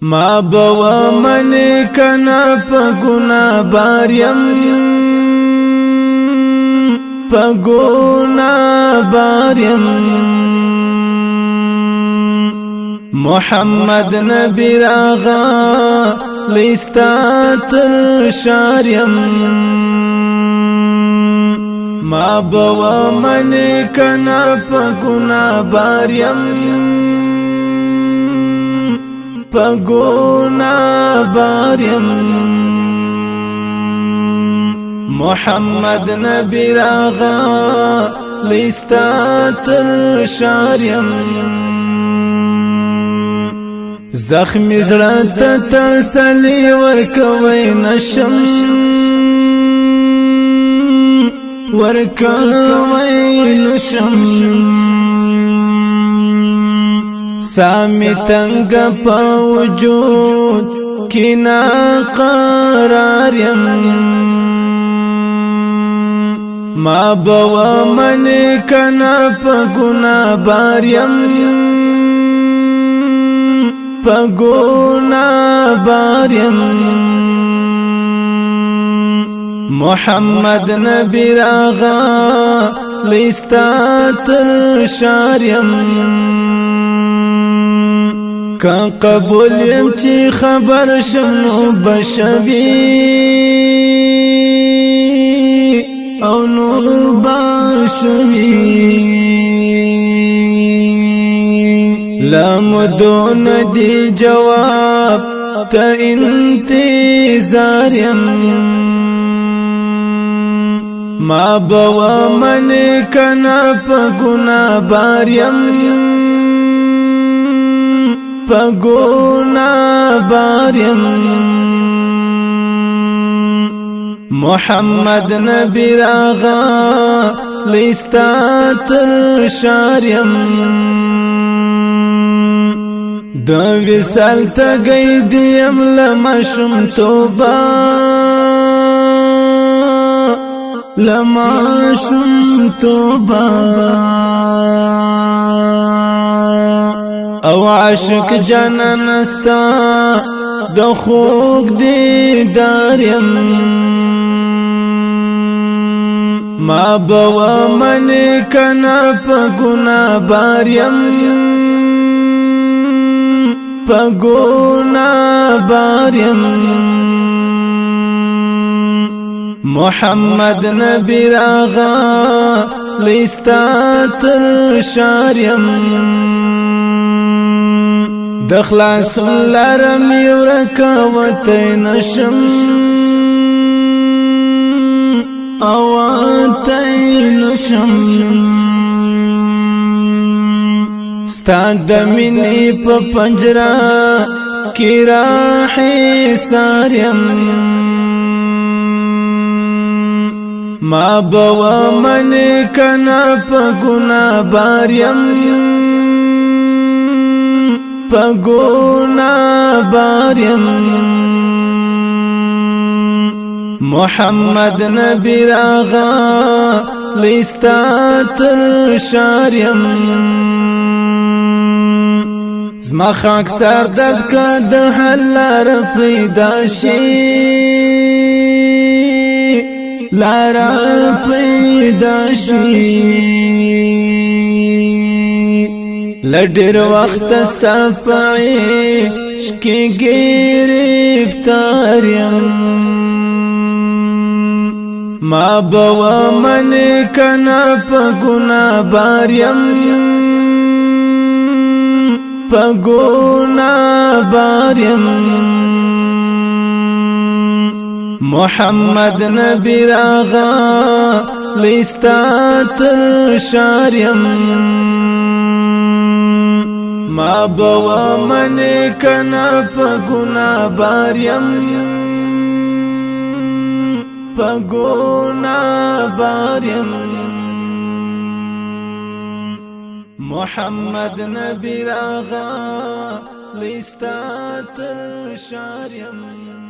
ما بوا من کنا پا گنا باریم پا گنا باریم محمد نبی راغا لیستا تر شاریم ما بوا من کنا پا گنا باریم پا گنا باریم محمد نبی راغا لیستا تر شاریم زخمی زړه ته تسلی ورکوي نشم ورکوي نشم سامی تنگ پا وجود کنا قرار یم ما بوا من کنا پا گنا باریم پا گنا باریم محمد نبی راغا لیستا تر شاریم کان قبول یم چی خبر شنو بشوی او نور باشوی لامدون دی جواب تا انتظار یم ما بوا من کنا پا گنا باریم پا گنا باریم محمد نبی راغا لیستا تر شاریم دو وصال تا گئی دیم لمشم توبا لمشم توبا او عاشق جانان استا د خوږ دیدار یم ما بوا من کنا په ګنا باریم په ګنا باریم محمد نبی راغا لیستا تر شاریم دخلاص لرم یورکوتی نشم اواتی نشم ستا د مینې په پنجره کې راحي ساریم ما بوا من کنا په ګنا باریم پا گنا باریم محمد نبی راغا لیستا تر شاریم زما خاک سر درد که د حل لار پیدا شي لار پیدا شي لډیر وخت استفعی شکی گرفتار یم ما بوا من کنا پا گنا باریم پا گنا باریم محمد نبی راغا لیستا تر شاریم ما بوا من کنا پا گنا باریم پا گنا باریم محمد نبی راغا لیستا تر شاریم